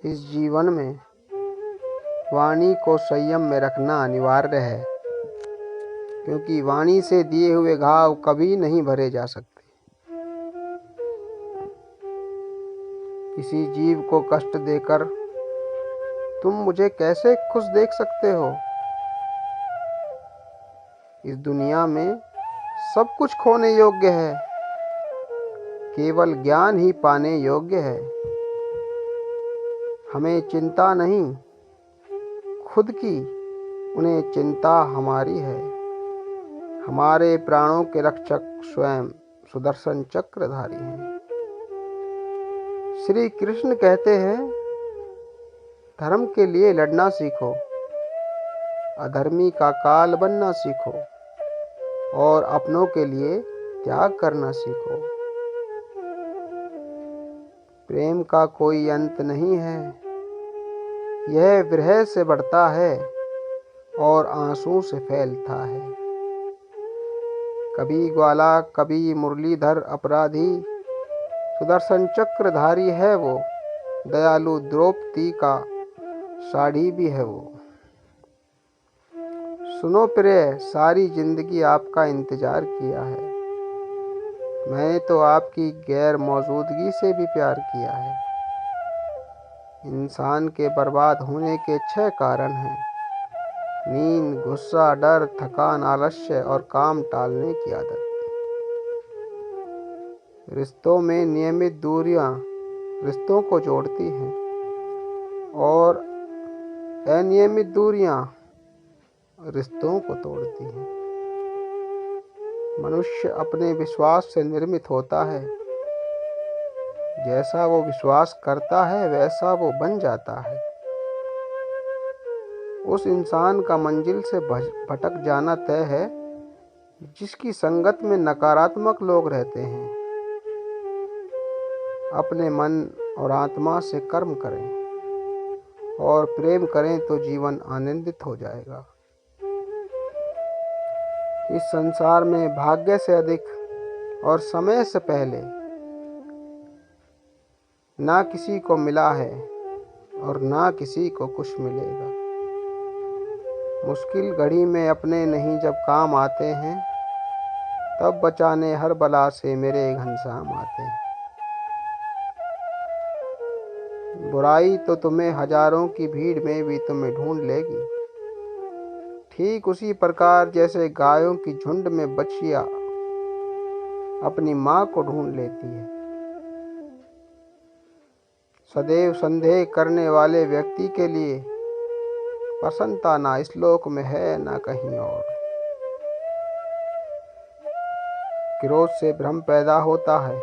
इस जीवन में वाणी को संयम में रखना अनिवार्य है, क्योंकि वाणी से दिए हुए घाव कभी नहीं भरे जा सकते। किसी जीव को कष्ट देकर तुम मुझे कैसे खुश देख सकते हो? इस दुनिया में सब कुछ खोने योग्य है, केवल ज्ञान ही पाने योग्य है। हमें चिंता नहीं खुद की, उन्हें चिंता हमारी है। हमारे प्राणों के रक्षक स्वयं सुदर्शन चक्रधारी हैं। श्री कृष्ण कहते हैं, धर्म के लिए लड़ना सीखो, अधर्मी का काल बनना सीखो और अपनों के लिए त्याग करना सीखो। प्रेम का कोई अंत नहीं है, यह विरह से बढ़ता है और आंसू से फैलता है। कभी ग्वाला कभी मुरलीधर अपराधी, सुदर्शन चक्रधारी है वो, दयालु द्रौपदी का साड़ी भी है वो। सुनो प्रिय, सारी जिंदगी आपका इंतजार किया है, मैंने तो आपकी गैर मौजूदगी से भी प्यार किया है। इंसान के बर्बाद होने के 6 कारण हैं: नींद, गुस्सा, डर, थकान, आलस्य और काम टालने की आदत। रिश्तों में नियमित दूरियां रिश्तों को जोड़ती हैं और अनियमित दूरियां रिश्तों को तोड़ती हैं। मनुष्य अपने विश्वास से निर्मित होता है, जैसा वो विश्वास करता है वैसा वो बन जाता है। उस इंसान का मंजिल से भटक जाना तय है जिसकी संगत में नकारात्मक लोग रहते हैं। अपने मन और आत्मा से कर्म करें और प्रेम करें तो जीवन आनंदित हो जाएगा। इस संसार में भाग्य से अधिक और समय से पहले ना किसी को मिला है और ना किसी को कुछ मिलेगा। मुश्किल घड़ी में अपने नहीं जब काम आते हैं, तब बचाने हर बला से मेरे घनश्याम आते हैं। बुराई तो तुम्हें हजारों की भीड़ में भी तुम्हें ढूंढ लेगी, ठीक उसी प्रकार जैसे गायों की झुंड में बछिया अपनी माँ को ढूंढ लेती है। सदैव संदेह करने वाले व्यक्ति के लिए प्रसन्नता ना इस लोक में है ना कहीं और। क्रोध से भ्रम पैदा होता है,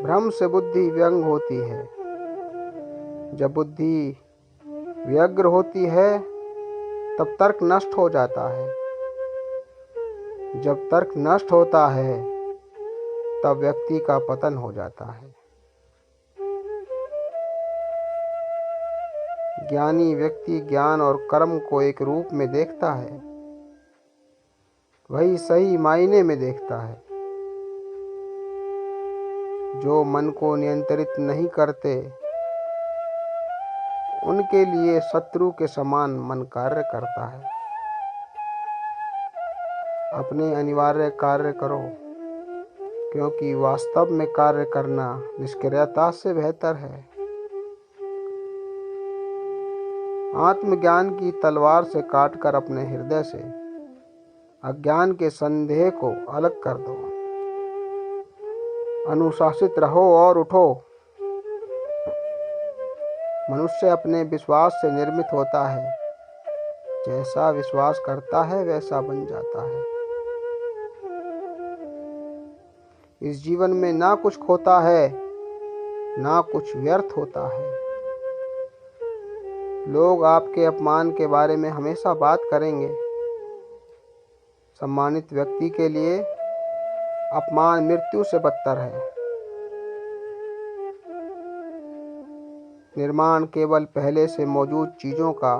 भ्रम से बुद्धि व्यंग होती है। जब बुद्धि व्यग्र होती है तब तर्क नष्ट हो जाता है। जब तर्क नष्ट होता है तब व्यक्ति का पतन हो जाता है। ज्ञानी व्यक्ति ज्ञान और कर्म को एक रूप में देखता है, वही सही मायने में देखता है। जो मन को नियंत्रित नहीं करते, उनके लिए शत्रु के समान मन कार्य करता है। अपने अनिवार्य कार्य करो, क्योंकि वास्तव में कार्य करना निष्क्रियता से बेहतर है। आत्मज्ञान की तलवार से काटकर अपने हृदय से अज्ञान के संदेह को अलग कर दो। अनुशासित रहो और उठो। मनुष्य अपने विश्वास से निर्मित होता है, जैसा विश्वास करता है वैसा बन जाता है। इस जीवन में ना कुछ खोता है ना कुछ व्यर्थ होता है। लोग आपके अपमान के बारे में हमेशा बात करेंगे। सम्मानित व्यक्ति के लिए अपमान मृत्यु से बदतर है। निर्माण केवल पहले से मौजूद चीजों का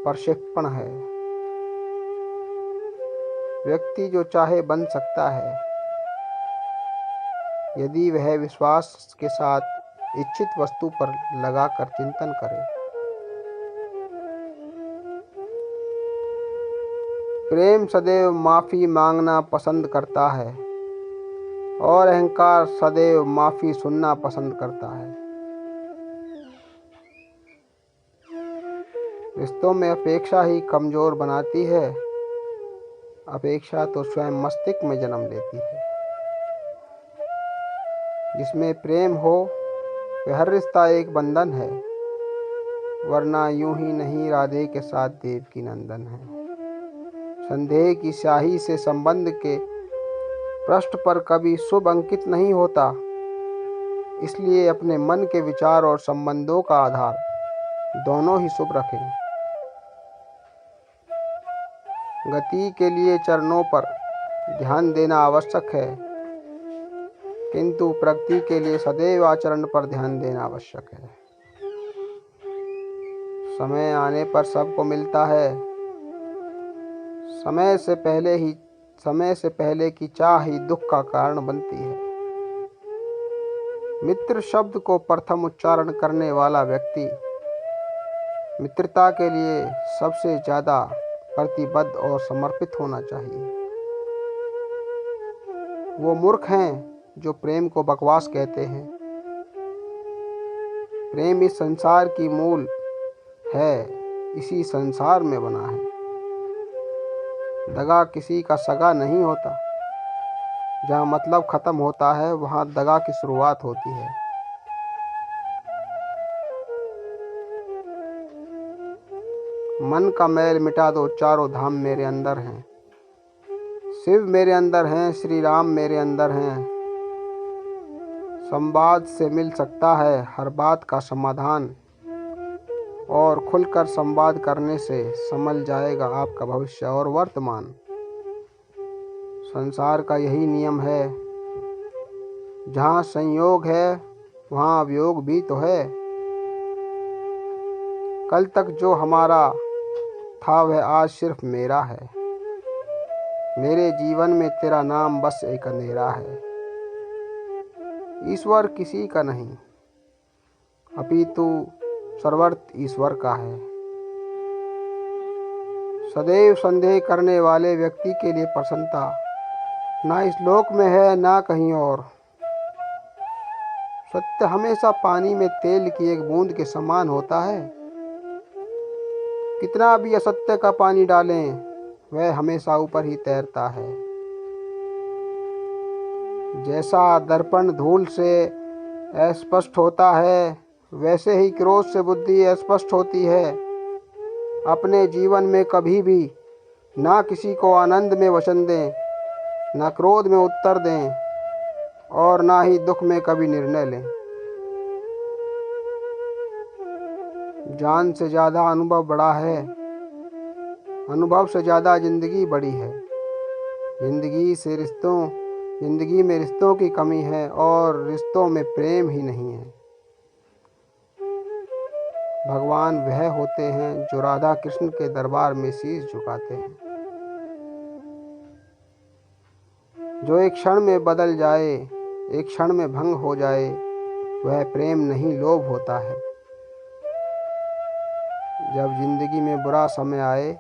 प्रक्षेपण है। व्यक्ति जो चाहे बन सकता है, यदि वह विश्वास के साथ इच्छित वस्तु पर लगाकर चिंतन करें। प्रेम सदैव माफ़ी मांगना पसंद करता है और अहंकार सदैव माफ़ी सुनना पसंद करता है। रिश्तों में अपेक्षा ही कमज़ोर बनाती है। अपेक्षा तो स्वयं मस्तिष्क में जन्म लेती है। जिसमें प्रेम हो वह हर रिश्ता एक बंधन है, वरना यूं ही नहीं राधे के साथ देवकी नंदन है। संदेह की स्याही से संबंध के पृष्ठ पर कभी शुभ अंकित नहीं होता, इसलिए अपने मन के विचार और संबंधों का आधार दोनों ही शुभ रखें। गति के लिए चरणों पर ध्यान देना आवश्यक है, किंतु प्रगति के लिए सदैव आचरण पर ध्यान देना आवश्यक है। समय आने पर सबको मिलता है। समय से पहले की चाह ही दुख का कारण बनती है। मित्र शब्द को प्रथम उच्चारण करने वाला व्यक्ति मित्रता के लिए सबसे ज़्यादा प्रतिबद्ध और समर्पित होना चाहिए। वो मूर्ख हैं जो प्रेम को बकवास कहते हैं। प्रेम इस संसार की मूल है, इसी संसार में बना है। दगा किसी का सगा नहीं होता। जहाँ मतलब खत्म होता है वहाँ दगा की शुरुआत होती है। मन का मैल मिटा दो, चारों धाम मेरे अंदर हैं। शिव मेरे अंदर हैं, श्री राम मेरे अंदर हैं। संवाद से मिल सकता है हर बात का समाधान, और खुलकर संवाद करने से संभल जाएगा आपका भविष्य और वर्तमान। संसार का यही नियम है, जहाँ संयोग है वहाँ वियोग भी तो है। कल तक जो हमारा था वह आज सिर्फ मेरा है। मेरे जीवन में तेरा नाम बस एक अंधेरा है। ईश्वर किसी का नहीं, अपितु सर्वत्र ईश्वर का है। सदैव संदेह करने वाले व्यक्ति के लिए प्रसन्नता ना इस लोक में है ना कहीं और। सत्य हमेशा पानी में तेल की एक बूंद के समान होता है। कितना भी असत्य का पानी डालें वह हमेशा ऊपर ही तैरता है। जैसा दर्पण धूल से अस्पष्ट होता है, वैसे ही क्रोध से बुद्धि अस्पष्ट होती है। अपने जीवन में कभी भी ना किसी को आनंद में वचन दें, ना क्रोध में उत्तर दें, और ना ही दुख में कभी निर्णय लें। जान से ज़्यादा अनुभव बड़ा है, अनुभव से ज़्यादा जिंदगी बड़ी है। जिंदगी में रिश्तों की कमी है और रिश्तों में प्रेम ही नहीं है। भगवान वह होते हैं जो राधा कृष्ण के दरबार में शीश झुकाते हैं। जो एक क्षण में बदल जाए, एक क्षण में भंग हो जाए, वह प्रेम नहीं लोभ होता है। जब जिंदगी में बुरा समय आए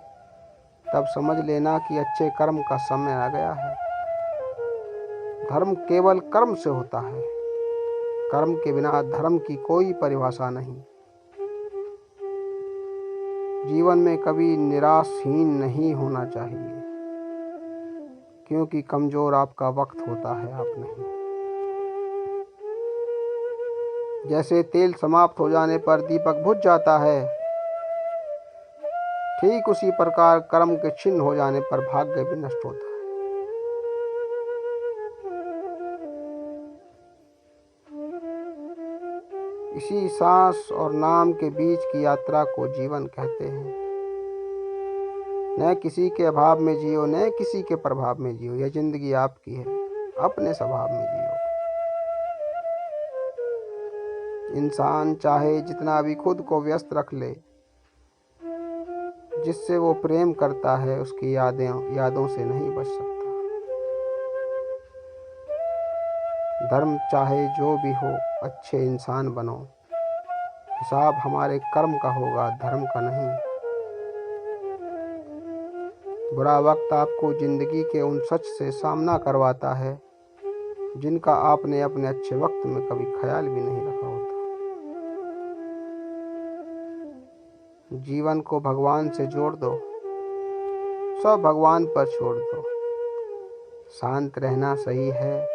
तब समझ लेना कि अच्छे कर्म का समय आ गया है। धर्म केवल कर्म से होता है। कर्म के बिना धर्म की कोई परिभाषा नहीं। जीवन में कभी निराशहीन नहीं होना चाहिए, क्योंकि कमजोर आपका वक्त होता है, आप नहीं। जैसे तेल समाप्त हो जाने पर दीपक बुझ जाता है, ठीक उसी प्रकार कर्म के छिन्न हो जाने पर भाग्य भी नष्ट होता है। इसी सांस और नाम के बीच की यात्रा को जीवन कहते हैं। न किसी के अभाव में जियो, न किसी के प्रभाव में जियो। यह जिंदगी आपकी है, अपने स्वभाव में जियो। इंसान चाहे जितना भी खुद को व्यस्त रख ले, जिससे वो प्रेम करता है उसकी यादों से नहीं बच सकता। धर्म चाहे जो भी हो, अच्छे इंसान बनो। हिसाब हमारे कर्म का होगा, धर्म का नहीं। बुरा वक्त आपको जिंदगी के उन सच से सामना करवाता है जिनका आपने अपने अच्छे वक्त में कभी ख्याल भी नहीं रखा होता। जीवन को भगवान से जोड़ दो, सब भगवान पर छोड़ दो। शांत रहना सही है,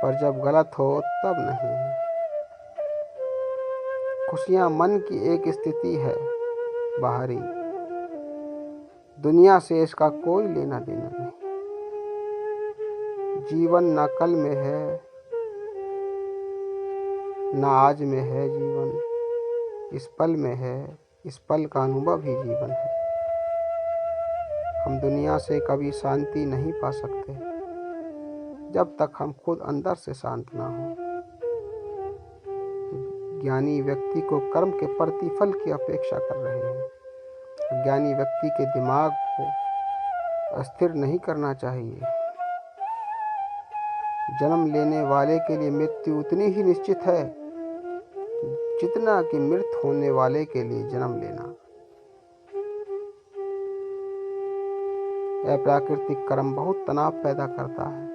पर जब गलत हो तब नहीं। खुशियां मन की एक स्थिति है बाहरी, दुनिया से इसका कोई लेना देना नहीं। जीवन न कल में है न आज में है, जीवन इस पल में है, इस पल का अनुभव ही जीवन है। हम दुनिया से कभी शांति नहीं पा सकते जब तक हम खुद अंदर से शांत ना हो। ज्ञानी व्यक्ति को कर्म के प्रतिफल की अपेक्षा कर रहे हैं। अज्ञानी व्यक्ति के दिमाग को अस्थिर नहीं करना चाहिए। जन्म लेने वाले के लिए मृत्यु उतनी ही निश्चित है जितना कि मृत होने वाले के लिए जन्म लेना। अप्राकृतिक कर्म बहुत तनाव पैदा करता है।